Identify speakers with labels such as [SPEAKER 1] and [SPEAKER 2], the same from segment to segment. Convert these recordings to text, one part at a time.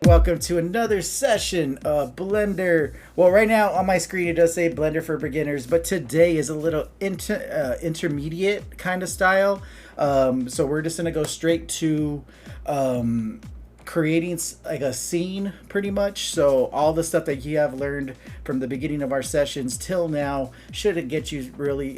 [SPEAKER 1] welcome to another session of Blender. Well, right now on my screen it does say Blender for Beginners, but today is a little intermediate kind of style. So we're just gonna go straight to creating like a scene pretty much. So all the stuff that you have learned from the beginning of our sessions till now should get you really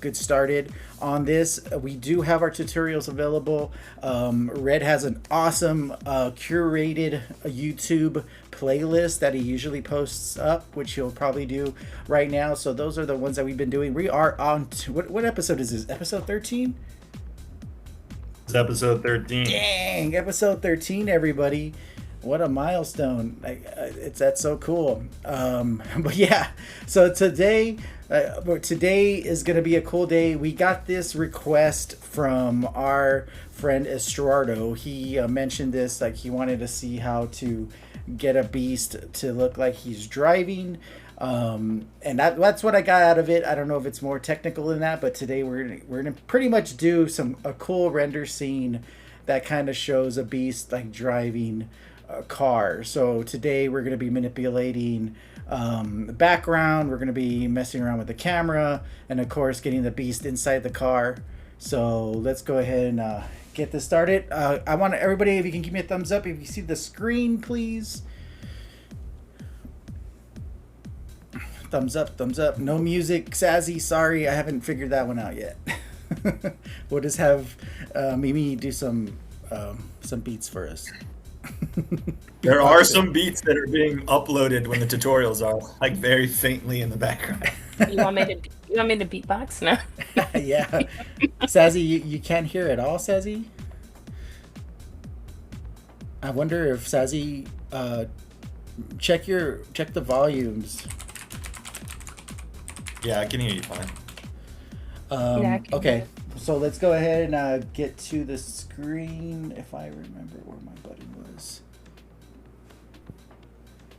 [SPEAKER 1] good started on this. We do have our tutorials available. Red has an awesome curated YouTube playlist that he usually posts up, which he'll probably do right now. So those are the ones that we've been doing. We are on to, what episode is this? Episode 13?
[SPEAKER 2] It's episode 13.
[SPEAKER 1] Dang, episode 13, everybody. What a milestone. That's so cool. But yeah, so today is going to be a cool day. We got this request from our friend Estrardo. He mentioned this, like he wanted to see how to get a beast to look like he's driving. And that's what I got out of it. I don't know if it's more technical than that, but today we're gonna pretty much do a cool render scene that kind of shows a beast like driving a car. So today we're gonna be manipulating the background. We're gonna be messing around with the camera, and of course getting the beast inside the car. So let's go ahead and get this started. I want everybody, if you can give me a thumbs up if you see the screen, please. Thumbs up, thumbs up. No music, Sazzy. Sorry, I haven't figured that one out yet. We'll just have Mimi do some beats for us.
[SPEAKER 2] There are some beats that are being uploaded when the tutorials are like very faintly in the background.
[SPEAKER 3] You want me to beatbox? No.
[SPEAKER 1] Yeah. Sazzy, you can't hear at all, Sazzy? I wonder if Sazzy check the volumes.
[SPEAKER 2] Yeah, I can hear you fine.
[SPEAKER 1] Okay, so let's go ahead and get to the screen if I remember where my button was.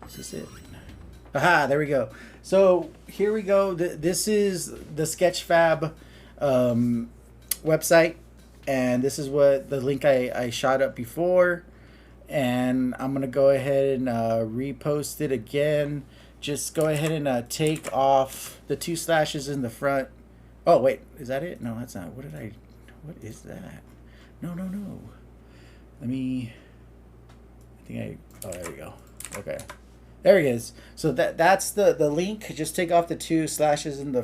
[SPEAKER 1] Is this it? Aha, there we go. So here we go. This is the Sketchfab website, and this is what the link I shot up before. And I'm going to go ahead and repost it again. Just go ahead and take off the 2 slashes in the front. Oh, wait. Is that it? No, that's not. What is that? No. Let me... Oh, there we go. Okay. There he is. So that's the link. Just take off the 2 slashes in the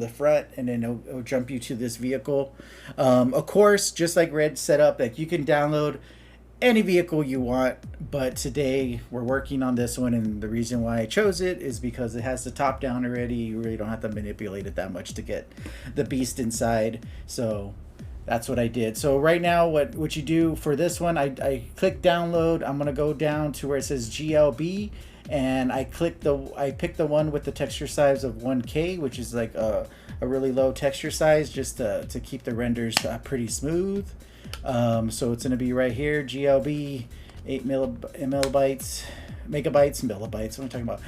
[SPEAKER 1] front, and then it'll jump you to this vehicle. Of course, just like Red set up, like you can download any vehicle you want, but today we're working on this one, and the reason why I chose it is because it has the top down already. You really don't have to manipulate it that much to get the beast inside, so that's what I did. So right now what you do for this one, I click download. I'm gonna go down to where it says GLB, and I pick the one with the texture size of 1K, which is like a really low texture size, just to keep the renders pretty smooth. So it's going to be right here, GLB, 8 megabytes, what am I talking about?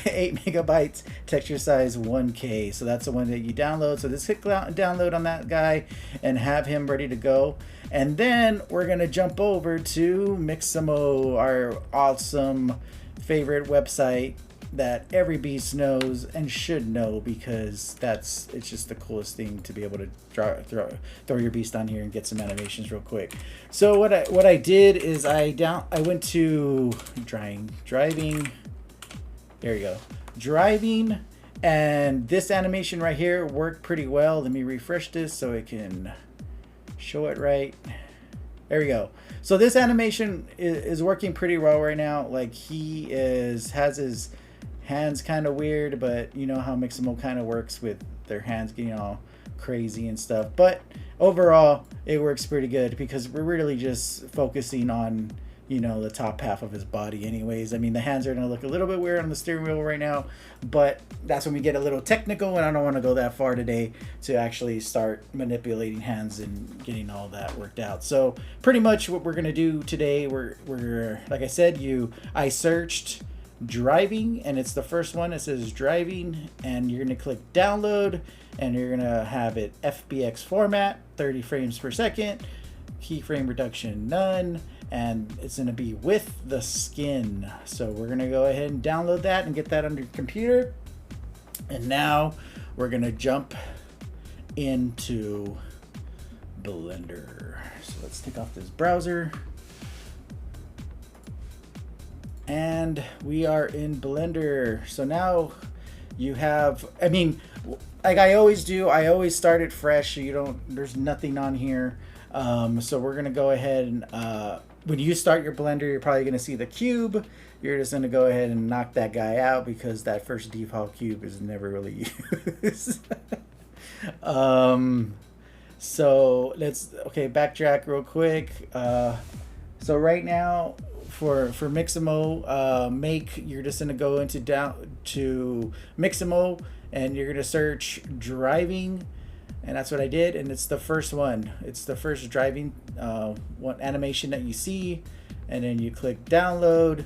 [SPEAKER 1] 8 megabytes, texture size 1K. So that's the one that you download. So just click download on that guy and have him ready to go. And then we're going to jump over to Mixamo, our awesome favorite website that every beast knows and should know, because it's just the coolest thing to be able to throw your beast on here and get some animations real quick. So what I did is I went to driving. There you go, driving, and this animation right here worked pretty well. Let me refresh this so it can show it right. There we go. So this animation is working pretty well right now. Like he has his hands kind of weird, but you know how Mixamo kind of works with their hands getting all crazy and stuff. But overall, it works pretty good because we're really just focusing on, you know, the top half of his body anyways. I mean, the hands are going to look a little bit weird on the steering wheel right now, but that's when we get a little technical, and I don't want to go that far today to actually start manipulating hands and getting all that worked out. So pretty much what we're going to do today, we're like I said, I searched driving, and it's the first one. It says driving, and you're going to click download, and you're going to have it FBX format, 30 frames per second, keyframe reduction none, and it's going to be with the skin. So we're going to go ahead and download that and get that on your computer. And now we're going to jump into Blender. So let's take off this browser. And we are in Blender. So now you have, I mean, like I always do, I always start it fresh. So you don't, there's nothing on here. So we're going to go ahead and, when you start your Blender, you're probably going to see the cube. You're just going to go ahead and knock that guy out because that first default cube is never really used. So let's, okay, backtrack real quick. So right now for Mixamo, you're just going to go into down to Mixamo and you're going to search driving. And that's what I did, and it's the first one. It's the first driving one animation that you see, and then you click download,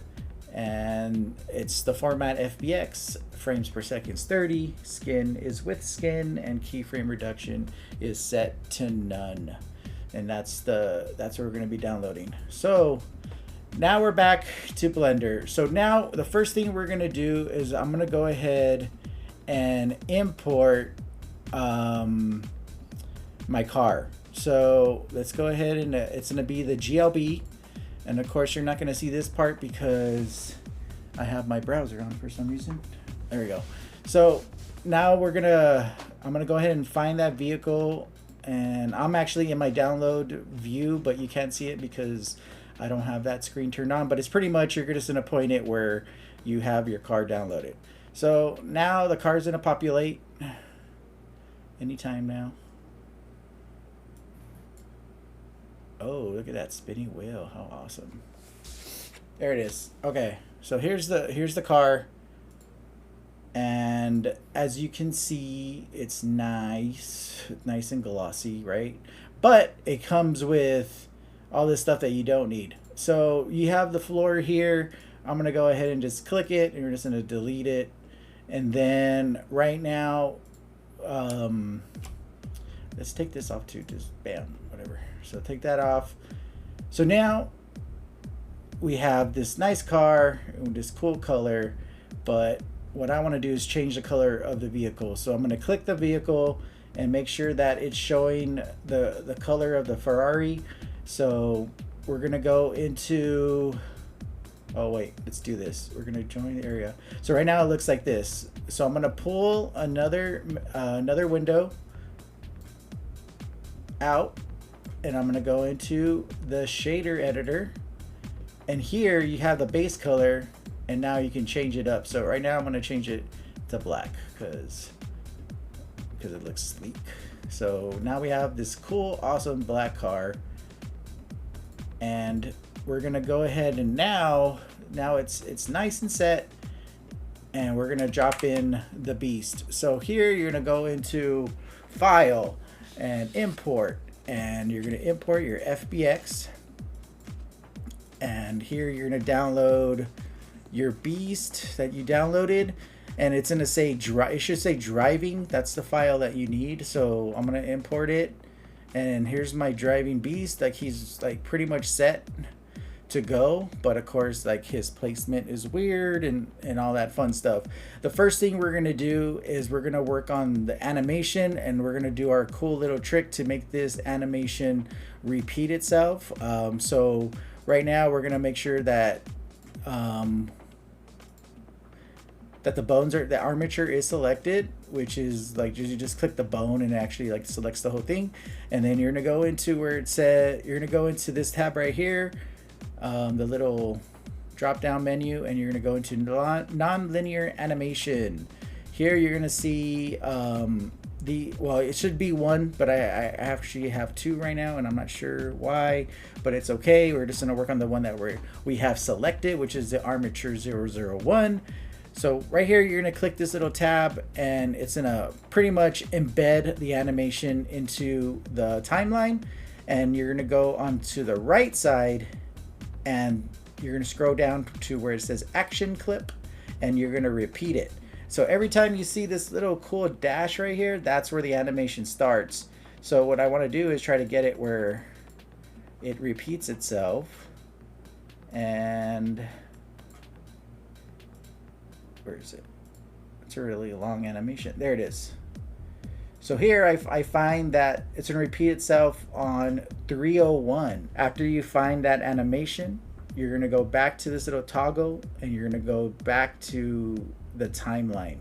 [SPEAKER 1] and it's the format FBX, frames per second is 30, skin is with skin, and keyframe reduction is set to none. And that's what we're going to be downloading. So now we're back to Blender. So now the first thing we're going to do is I'm going to go ahead and import my car. So let's go ahead and it's going to be the GLB, and of course you're not going to see this part because I have my browser on for some reason. There we go. So now I'm gonna go ahead and find that vehicle, and I'm actually in my download view, but you can't see it because I don't have that screen turned on, but it's pretty much you're just going to point it where you have your car downloaded. So now the car's going to populate anytime now. Oh, look at that spinning wheel. How awesome. There it is. Okay. So here's the car. And as you can see, it's nice and glossy, right? But it comes with all this stuff that you don't need. So you have the floor here. I'm going to go ahead and just click it, and we're just going to delete it. And then right now, let's take this off too, just bam, whatever. So take that off. So now we have this nice car with this cool color, but what I want to do is change the color of the vehicle. So I'm going to click the vehicle and make sure that it's showing the color of the Ferrari. So we're going to go into, oh wait, let's do this. We're going to join the area. So right now it looks like this. So I'm going to pull another window out, and I'm going to go into the shader editor, and here you have the base color, and now you can change it up. So right now I'm going to change it to black because it looks sleek. So now we have this cool, awesome black car, and we're going to go ahead and now it's nice and set, and we're going to drop in the beast. So here you're going to go into file and import, and you're going to import your FBX, and here you're going to download your beast that you downloaded, and it's going to say it should say driving. That's the file that you need. So I'm going to import it, and here's my driving beast. Like, he's like pretty much set to go, but of course like his placement is weird and all that fun stuff. The first thing we're going to do is we're going to work on the animation, and we're going to do our cool little trick to make this animation repeat itself. So right now we're going to make sure that that the armature is selected, which is like you just click the bone and it actually like selects the whole thing. And then you're gonna go into where it said, you're gonna go into this tab right here, the little drop down menu, and you're gonna go into non-linear animation. Here you're gonna see well, it should be one, but I actually have two right now, and I'm not sure why, but it's okay. We're just gonna work on the one that we have selected, which is the armature 001. So right here, you're gonna click this little tab, and it's gonna pretty much embed the animation into the timeline. And you're gonna go onto the right side, and you're gonna scroll down to where it says action clip, and you're gonna repeat it. So every time you see this little cool dash right here, that's where the animation starts. So what I wanna do is try to get it where it repeats itself, and where is it? It's a really long animation. There it is. So here I find that it's going to repeat itself on 301. After you find that animation, you're going to go back to this little toggle and you're going to go back to the timeline.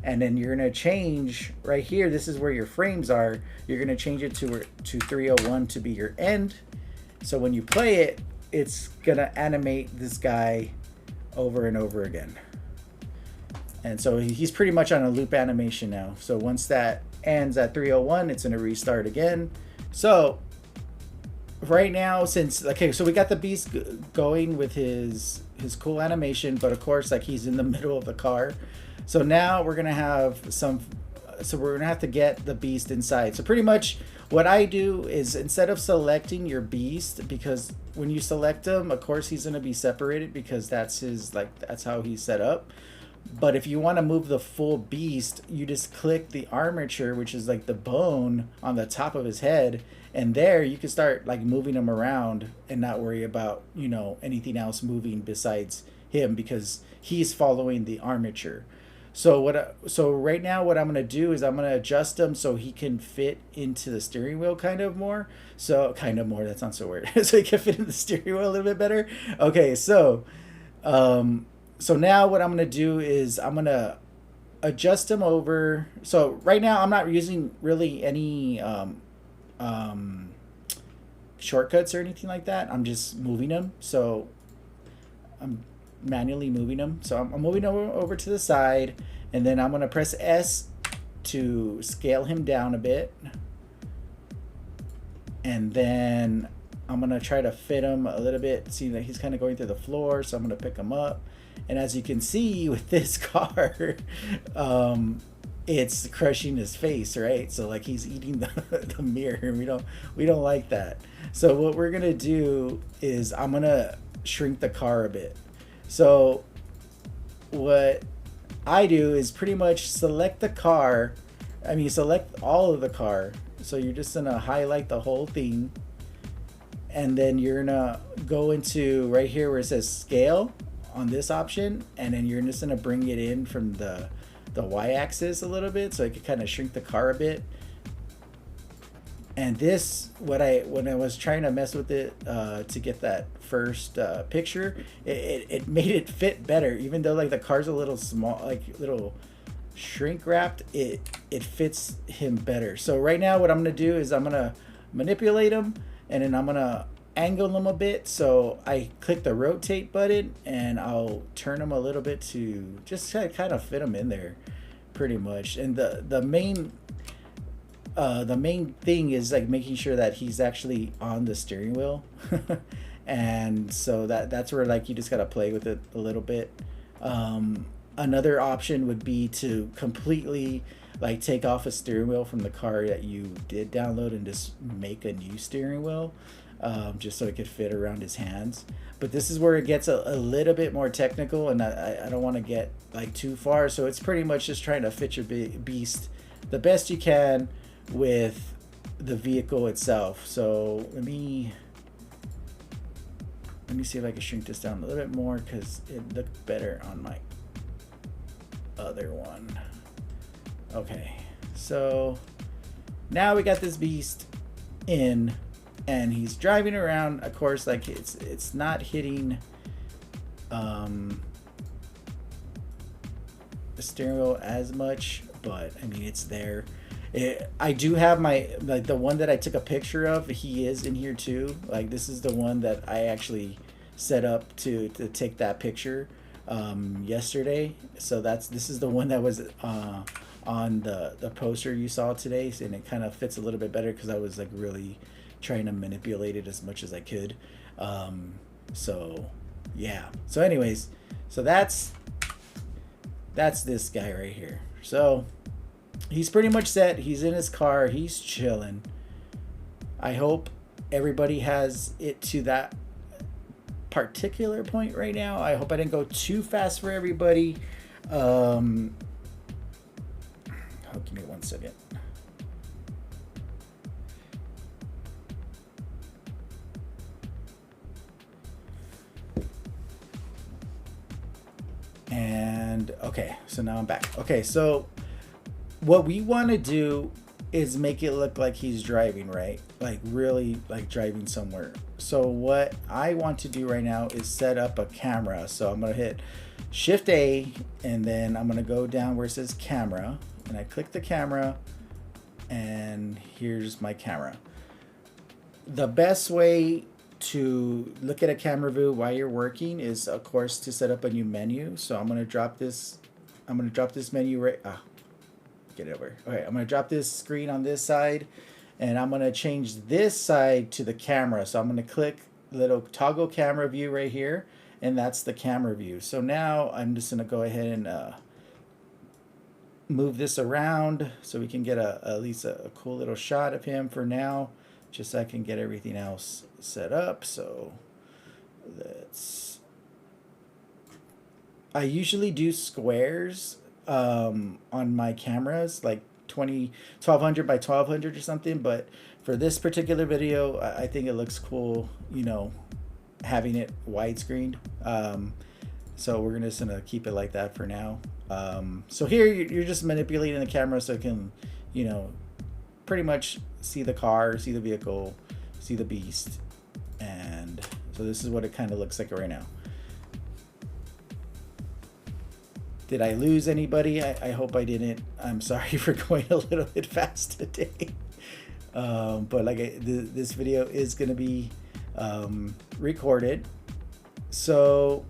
[SPEAKER 1] And then you're going to change right here. This is where your frames are. You're going to change it to 301 to be your end. So when you play it, it's going to animate this guy over and over again. And so he's pretty much on a loop animation now. So once that ends at 301, it's going to restart again. So right now, since, okay, so we got the beast going with his cool animation, but of course, like, he's in the middle of the car. So now we're going to have we're going to have to get the beast inside. So pretty much what I do is, instead of selecting your beast, because when you select him, of course he's going to be separated because that's how he's set up. But if you want to move the full beast, you just click the armature, which is like the bone on the top of his head, and there you can start like moving him around and not worry about, you know, anything else moving besides him, because he's following the armature. So right now what I'm going to do is I'm going to adjust him so he can fit into the steering wheel kind of more. That sounds so weird. So he can fit in the steering wheel a little bit better. Okay, so now what I'm going to do is I'm going to adjust him over. So right now I'm not using really any shortcuts or anything like that. I'm just moving him. So I'm manually moving him. So I'm moving over to the side, and then I'm going to press S to scale him down a bit. And then I'm going to try to fit him a little bit. See that he's kind of going through the floor, so I'm going to pick him up. And as you can see with this car, it's crushing his face, right? So like he's eating the mirror. We don't like that. So what we're gonna do is I'm gonna shrink the car a bit. So what I do is pretty much select select all of the car. So you're just gonna highlight the whole thing, and then you're gonna go into right here where it says scale on this option, and then you're just gonna bring it in from the y-axis a little bit, so I could kind of shrink the car a bit. And this, when I was trying to mess with it to get that first picture, it made it fit better, even though like the car's a little small, like little shrink wrapped. It fits him better. So right now what I'm gonna do is I'm gonna manipulate him, and then I'm gonna angle him a bit. So I click the rotate button, and I'll turn him a little bit to just kind of fit him in there pretty much. And the main thing is like making sure that he's actually on the steering wheel. And so that's where like you just gotta play with it a little bit. Another option would be to completely like take off a steering wheel from the car that you did download and just make a new steering wheel, just so it could fit around his hands. But this is where it gets a little bit more technical, and I don't want to get like too far. So it's pretty much just trying to fit your beast the best you can with the vehicle itself. So let me see if I can shrink this down a little bit more, because it looked better on my other one. Okay, so now we got this beast in, and he's driving around. Of course, like it's not hitting the steering wheel as much, but I mean it's there. I do have my like the one that I took a picture of. He is in here too. Like this is the one that I actually set up to take that picture yesterday. So this is the one that was on the poster you saw today, and it kind of fits a little bit better because I was like really trying to manipulate it as much as I could. So yeah. So anyways, so that's this guy right here. So he's pretty much set. He's in his car. He's chilling. I hope everybody has it to that particular point right now. I hope I didn't go too fast for everybody. Oh, give me 1 second. And okay, so now I'm back. Okay, so what we want to do is make it look like he's driving, right? Like really like driving somewhere. So what I want to do right now is set up a camera. So I'm going to hit Shift A, and then I'm going to go down where it says camera, and I click the camera, and here's my camera. The best way to look at a camera view while you're working is, of course, to set up a new menu. So I'm going to drop this menu right, get it over. Okay, I'm going to drop this screen on this side, and I'm going to change this side to the camera. So I'm going to click little toggle camera view right here, and that's the camera view. So now I'm just going to go ahead and move this around so we can get at least a cool little shot of him for now, just so I can get everything else set up. So I usually do squares on my cameras, like 1200 by 1200 or something, but for this particular video, I think it looks cool, you know, having it widescreen. So we're just gonna keep it like that for now. So here you're just manipulating the camera so it can, you know, pretty much see the car, see the vehicle, see the beast. And so this is what it kind of looks like right now. Did I lose anybody? I hope I didn't. I'm sorry for going a little bit fast today. But like this video is going to be recorded. So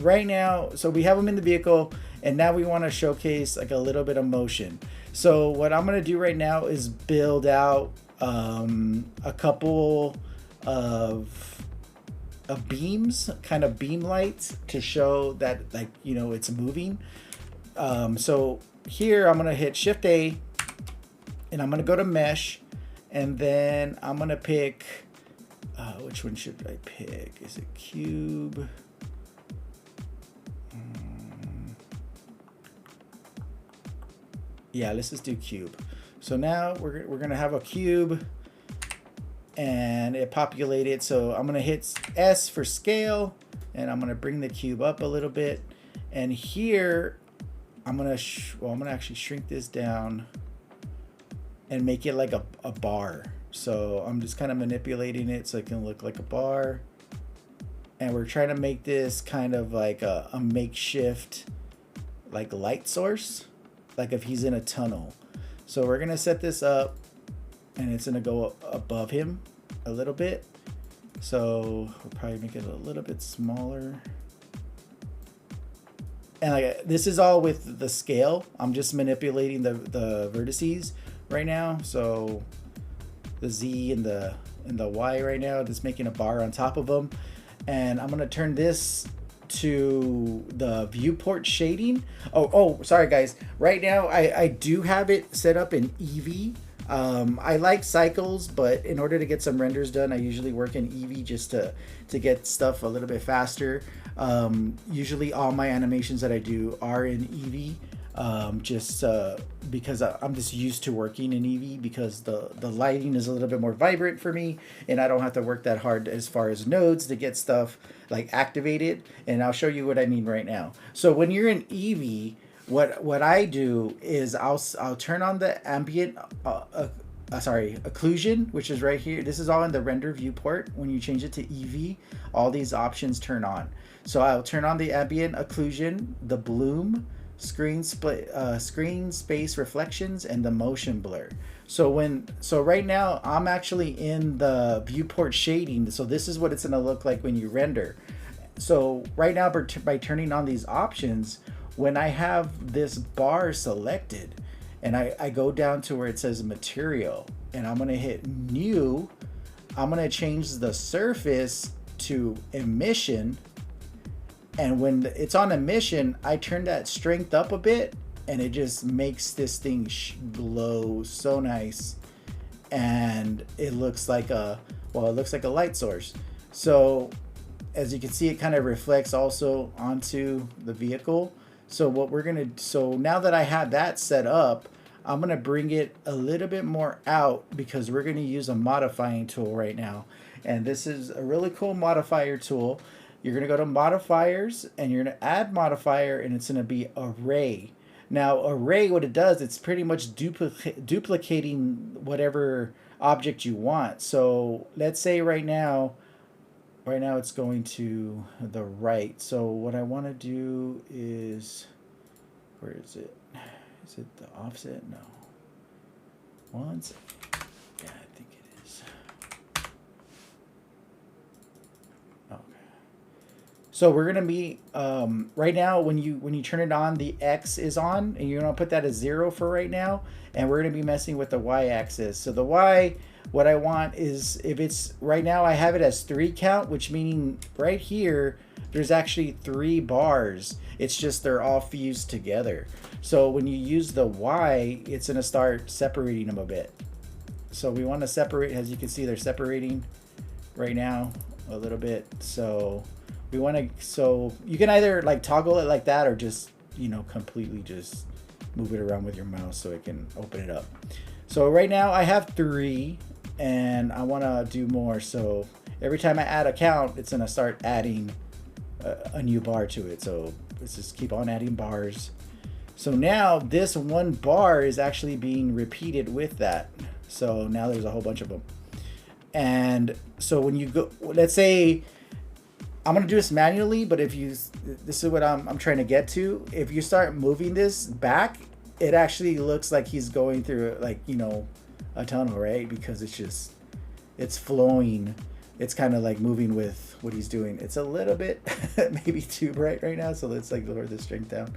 [SPEAKER 1] right now, so we have them in the vehicle, and now we want to showcase like a little bit of motion. So what I'm going to do right now is build out a couple of beams, kind of beam lights, to show that, like, you know, it's moving. So here I'm going to hit Shift A, and I'm going to go to mesh, and then I'm going to pick which one should I pick? Is it cube? Yeah, let's just do cube. So now we're gonna have a cube, and it populated. So I'm gonna hit S for scale, and I'm gonna bring the cube up a little bit. And here I'm gonna I'm gonna actually shrink this down and make it like a bar. So I'm just kind of manipulating it so it can look like a bar. And we're trying to make this kind of like a makeshift like light source, like if he's in a tunnel. So we're gonna set this up, and it's gonna go above him a little bit. So we'll probably make it a little bit smaller. And like this is all with the scale. I'm just manipulating the vertices right now. So the Z and the Y right now, just making a bar on top of them. And I'm gonna turn this to the viewport shading. Oh, sorry guys. Right now I do have it set up in Eevee. I like cycles, but in order to get some renders done, I usually work in Eevee just to get stuff a little bit faster. Usually all my animations that I do are in Eevee. Just because I'm just used to working in Eevee, because the lighting is a little bit more vibrant for me, and I don't have to work that hard as far as nodes to get stuff like activated. And I'll show you what I mean right now. So when you're in Eevee, what I do is I'll turn on the ambient occlusion, which is right here. This is all in the render viewport. When you change it to Eevee, all these options turn on. So I'll turn on the ambient occlusion, the bloom, screen space reflections, and the motion blur. So right now I'm actually in the viewport shading. So this is what it's going to look like when you render. So right now, by turning on these options, when I have this bar selected and I go down to where it says material, and I'm going to hit new, I'm going to change the surface to emission. And when it's on emission, I turn that strength up a bit, and it just makes this thing glow so nice. And it looks like a light source. So as you can see, it kind of reflects also onto the vehicle. So now that I have that set up, I'm gonna bring it a little bit more out, because we're gonna use a modifying tool right now. And this is a really cool modifier tool. you're going to go to modifiers and you're going to add modifier and it's going to be array. Now, array, what it does, it's pretty much duplicating whatever object you want. So let's say right now it's going to the right. So what I want to do is, where is it? Is it the offset? No. Once. Yeah, I think it is. Okay. So we're gonna be right now when you turn it on, the X is on, and you're gonna put that as 0 for right now, and we're gonna be messing with the Y axis. So the Y, what I want is, if it's right now I have it as 3 count, which meaning right here there's actually 3 bars. It's just they're all fused together. So when you use the Y, it's gonna start separating them a bit. So we want to separate, as you can see, they're separating right now a little bit. So we want to, so you can either like toggle it like that, or just, you know, completely just move it around with your mouse so it can open it up. So right now I have 3 and I want to do more. So every time I add a count, it's going to start adding a new bar to it. So let's just keep on adding bars. So now this 1 bar is actually being repeated with that. So now there's a whole bunch of them. And so when you go, let's say, I'm going to do this manually, but if you, this is what I'm trying to get to. If you start moving this back, it actually looks like he's going through, like, you know, a tunnel, right? Because it's flowing. It's kind of like moving with what he's doing. It's a little bit maybe too bright right now, so let's like lower the strength down.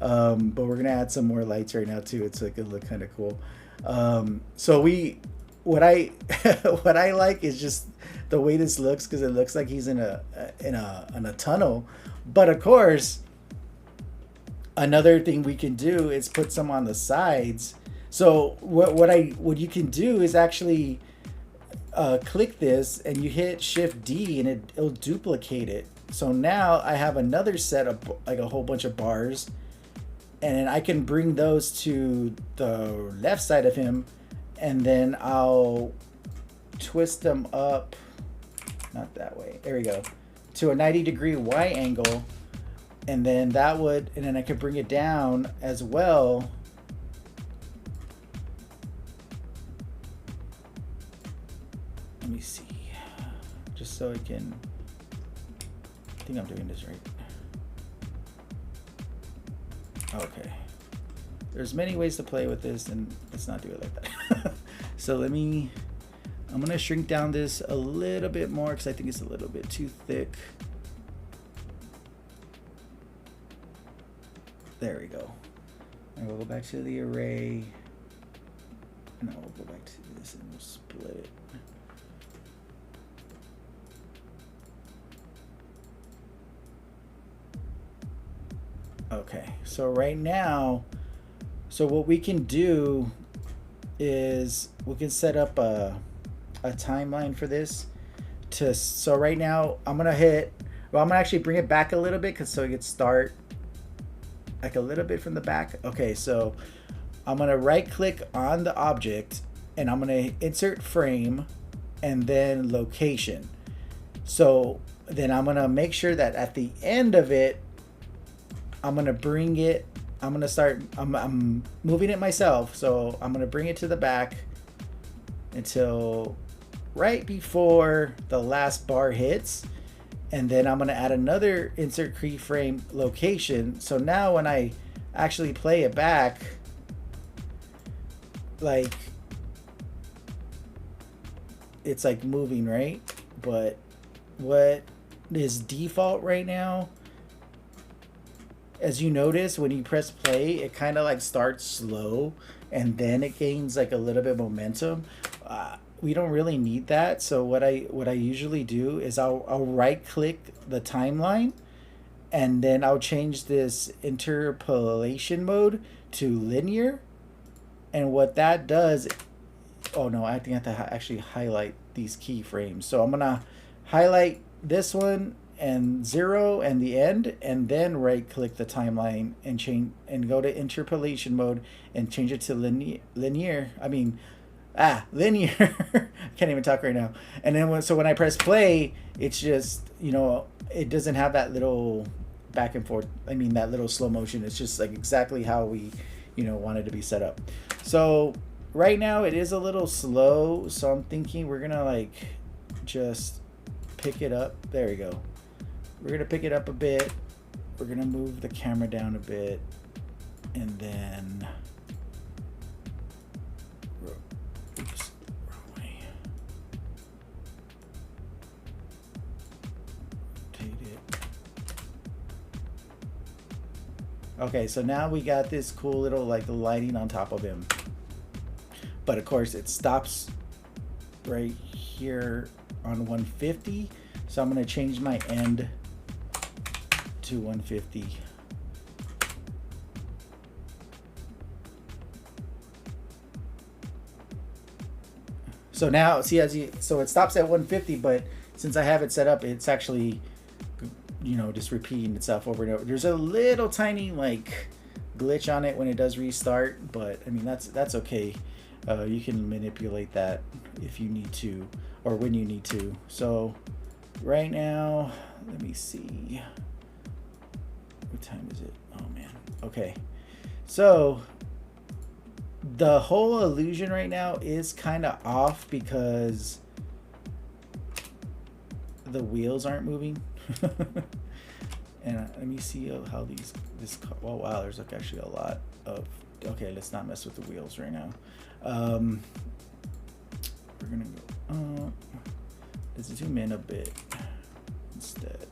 [SPEAKER 1] But we're gonna add some more lights right now too. It's like, it'll look kind of cool. So what I what I like is just the way this looks, because it looks like he's in a tunnel. But of course, another thing we can do is put some on the sides. So what you can do is actually click this and you hit Shift D and it'll duplicate it. So now I have another set of like a whole bunch of bars, and then I can bring those to the left side of him, and then I'll twist them up, not that way, there we go, to a 90-degree Y angle, and then that would, and then I could bring it down as well. Let me see, just so I can, I think I'm doing this right. Okay, there's many ways to play with this, and let's not do it like that. So I'm gonna shrink down this a little bit more because I think it's a little bit too thick. There we go. And we'll go back to the array, and then we'll go back to this and we'll split it. Okay, so right now, so what we can do is we can set up a timeline for this. So right now I'm gonna actually bring it back a little bit, so it could start like a little bit from the back. Okay, so I'm gonna right click on the object and I'm gonna insert frame and then location. So then I'm gonna make sure that at the end of it, I'm gonna bring it, I'm moving it myself, so I'm gonna bring it to the back until right before the last bar hits, and then I'm gonna add another insert keyframe location. So now when I actually play it back, like, it's like moving, right? But what is default right now, as you notice, when you press play, it kind of like starts slow and then it gains like a little bit of momentum. We don't really need that. So what I usually do is I'll right click the timeline, and then I'll change this interpolation mode to linear. And what that does, oh no, I think I have to actually highlight these keyframes. So I'm gonna highlight this one and 0 and the end, and then right click the timeline and change and go to interpolation mode and change it to linear. I mean Linear. I can't even talk right now. And then when I press play, it's just, it doesn't have that little back and forth. I mean, that little slow motion. It's just like exactly how we, wanted to be set up. So right now it is a little slow. So I'm thinking we're gonna like just pick it up. There we go. We're gonna pick it up a bit. We're gonna move the camera down a bit, and then. Oops, wrong way. Rotate it. Okay, so now we got this cool little like lighting on top of him. But of course it stops right here on 150. So I'm gonna change my end to 150. So now, see, so it stops at 150, but since I have it set up, it's actually, just repeating itself over and over. There's a little tiny like glitch on it when it does restart, but I mean that's okay. You can manipulate that if you need to, or when you need to. So right now, let me see. What time is it? Oh man. Okay. So the whole illusion right now is kind of off because the wheels aren't moving. And let me see how oh wow, there's like actually a lot of, okay, let's not mess with the wheels right now. We're gonna go let's zoom in a bit instead.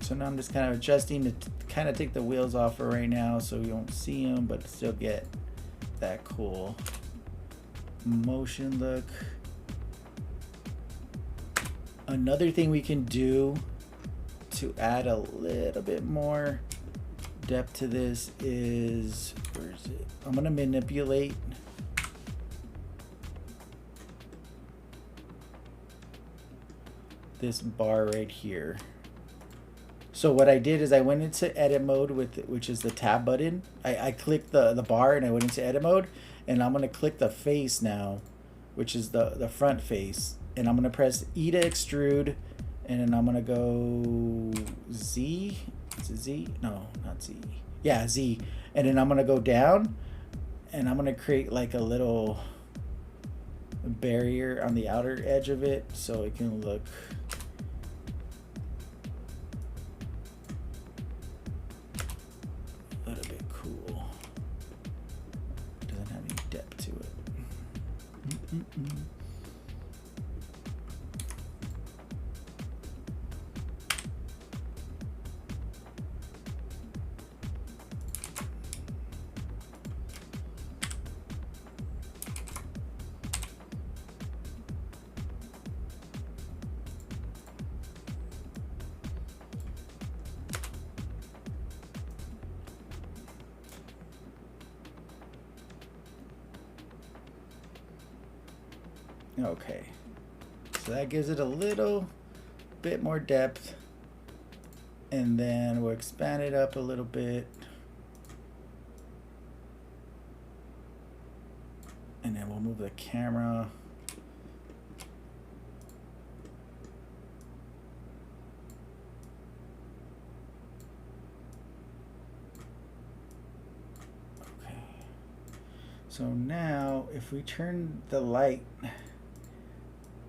[SPEAKER 1] So now I'm just kind of adjusting to kind of take the wheels off for right now so you won't see them, but still get that cool motion look. Another thing we can do to add a little bit more depth to this is, where is it? I'm going to manipulate this bar right here. So what I did is I went into edit mode which is the tab button. I clicked the bar and I went into edit mode, and I'm going to click the face now, which is the front face, and I'm going to press E to extrude, and then I'm going to go Z. Is it Z? No, not Z. Yeah, Z. And then I'm going to go down, and I'm going to create like a little barrier on the outer edge of it so it can look a little bit cool. Doesn't have any depth to it. Okay, so that gives it a little bit more depth, and then we'll expand it up a little bit, and then we'll move the camera. Okay, so now if we turn the light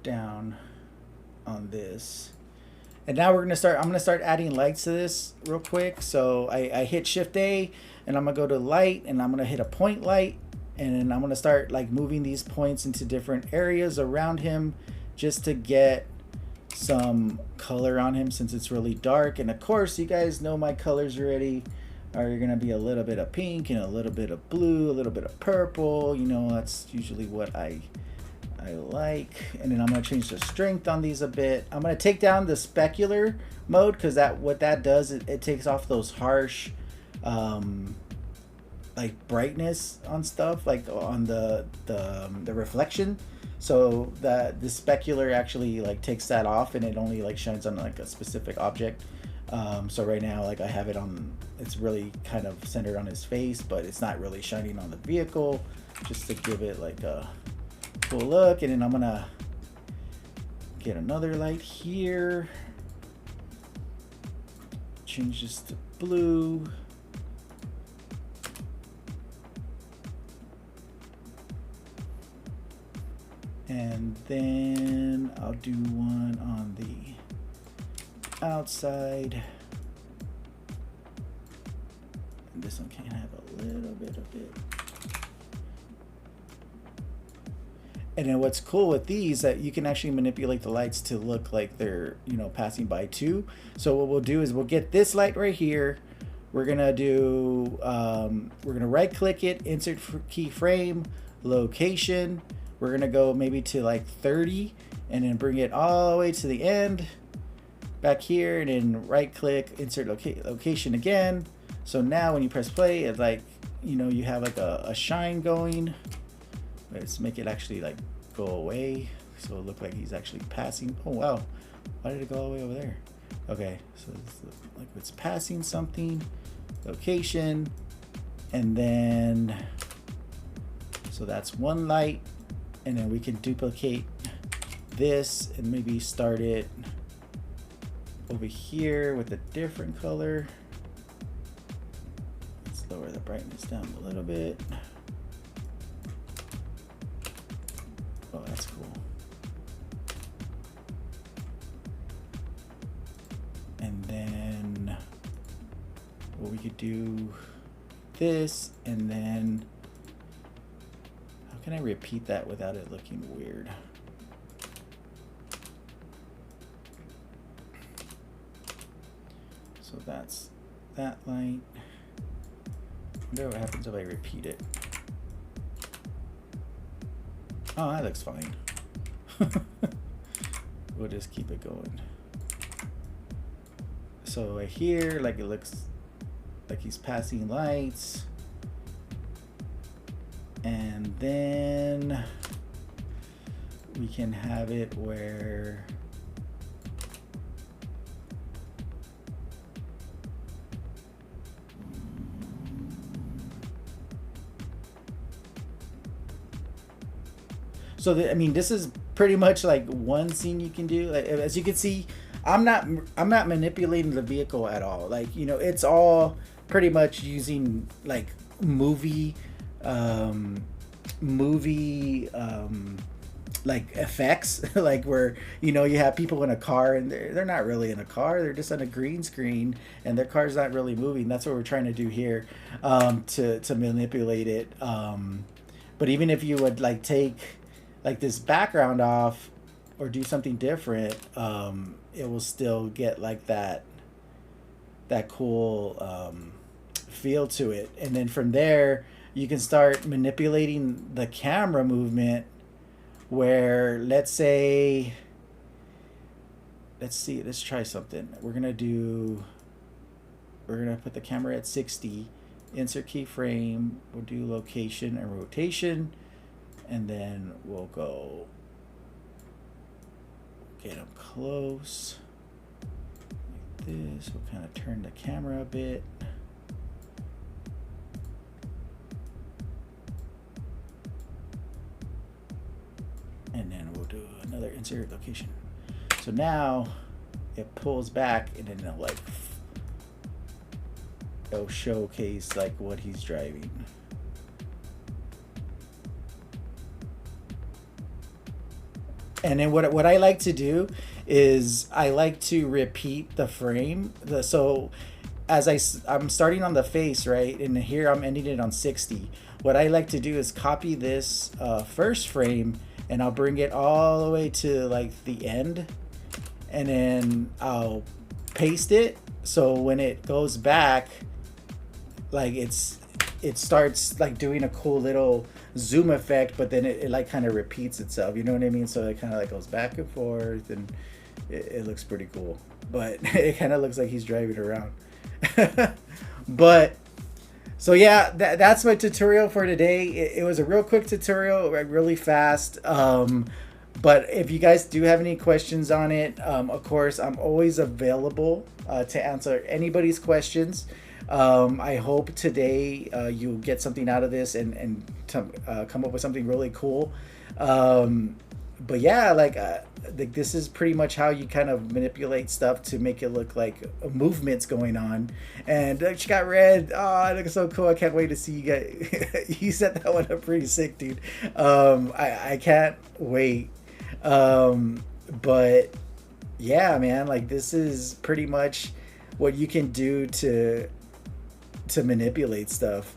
[SPEAKER 1] down on this, and now I'm gonna start adding lights to this real quick. So I hit Shift A, and I'm gonna go to light, and I'm gonna hit a point light, and then I'm gonna start like moving these points into different areas around him just to get some color on him since it's really dark. And of course you guys know my colors already are gonna be a little bit of pink and a little bit of blue, a little bit of purple. That's usually what I like. And then I'm going to change the strength on these a bit. I'm going to take down the specular mode because what that does, it takes off those harsh like brightness on stuff, like on the reflection, so that the specular actually like takes that off and it only like shines on like a specific object. So right now, like I have it on, it's really kind of centered on his face, but it's not really shining on the vehicle, just to give it like a cool look. And then I'm gonna get another light here, change this to blue. And then I'll do one on the outside. And this one can have a little bit of it. And then what's cool with these, that you can actually manipulate the lights to look like they're, you know, passing by too. So what we'll do is we'll get this light right here. We're gonna do, we're gonna right click it, insert keyframe, location. We're gonna go maybe to like 30 and then bring it all the way to the end back here, and then right click, insert location again. So now when you press play, it's like, you know, you have like a shine going. Let's make it actually like go away, so it look like he's actually passing. Oh wow, why did it go all the way over there? Okay, so it's like it's passing something, location, and then so that's one light. And then we can duplicate this and maybe start it over here with a different color. Let's lower the brightness down a little bit. Oh, that's cool. And then what we could do this, and then how can I repeat that without it looking weird? So that's that light. I wonder what happens if I repeat it. Oh, that looks fine. We'll just keep it going. So right here, like it looks like he's passing lights. And then we can have it where I mean, this is pretty much like one scene you can do. Like, as you can see, I'm not manipulating the vehicle at all. Like, you know, it's all pretty much using like movie like effects, like where, you know, you have people in a car and they're not really in a car, they're just on a green screen and their car's not really moving. That's what we're trying to do here, to manipulate it. But even if you would like take like this background off or do something different, it will still get like that cool feel to it. And then from there you can start manipulating the camera movement, where let's see, let's try something. We're gonna put the camera at 60, insert keyframe, we'll do location and rotation, and then we'll go get them close like this. We'll kind of turn the camera a bit. And then we'll do another insert location. So now it pulls back and then it'll showcase like what he's driving. And then what I like to do is I like to repeat the frame. So as I'm starting on the face, right? And here I'm ending it on 60. What I like to do is copy this first frame, and I'll bring it all the way to like the end, and then I'll paste it. So when it goes back, like it starts like doing a cool little zoom effect, but then it like kind of repeats itself. You know what I mean? So it kind of like goes back and forth, and it looks pretty cool. But it kind of looks like he's driving around. But So yeah, that's my tutorial for today. It was a real quick tutorial, really fast. But if you guys do have any questions on it, of course, I'm always available to answer anybody's questions. I hope today you'll get something out of this and come up with something really cool. But yeah, like this is pretty much how you kind of manipulate stuff to make it look like movements going on. And she got red. Oh, it looks so cool. I can't wait to see you guys. You set that one up pretty sick, dude. I can't wait. But yeah, man, like this is pretty much what you can do to manipulate stuff.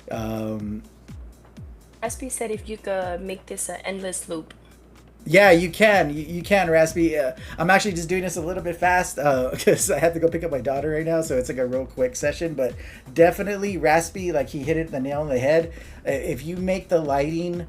[SPEAKER 3] Raspy said if you could make this an endless loop.
[SPEAKER 1] Yeah, you can. You can, Raspy. I'm actually just doing this a little bit fast because I have to go pick up my daughter right now, so it's like a real quick session. But definitely, Raspy, like he hit it the nail on the head. If you make the lighting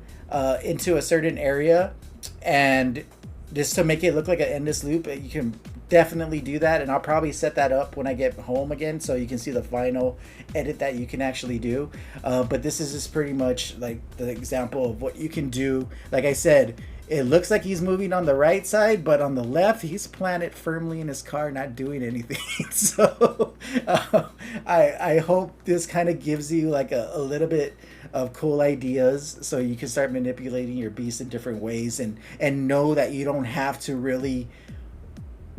[SPEAKER 1] into a certain area, and just to make it look like an endless loop, you can definitely do that. And I'll probably set that up when I get home again, so you can see the final edit that you can actually do. But this is just pretty much like the example of what you can do. Like I said, it looks like he's moving on the right side, but on the left, he's planted firmly in his car, not doing anything. So I hope this kind of gives you like a little bit of cool ideas so you can start manipulating your beast in different ways and know that you don't have to really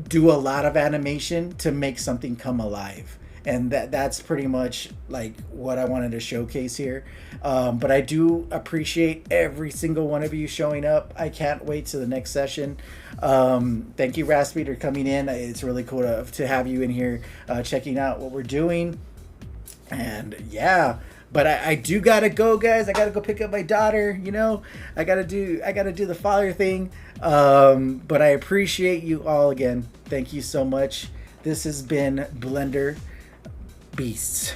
[SPEAKER 1] do a lot of animation to make something come alive. And that's pretty much like what I wanted to showcase here. But I do appreciate every single one of you showing up. I can't wait to the next session. Thank you, Raspy, for coming in. It's really cool to have you in here checking out what we're doing. And yeah, but I do gotta go, guys. I gotta go pick up my daughter. You know, I gotta do the father thing. But I appreciate you all again. Thank you so much. This has been Blender Beasts.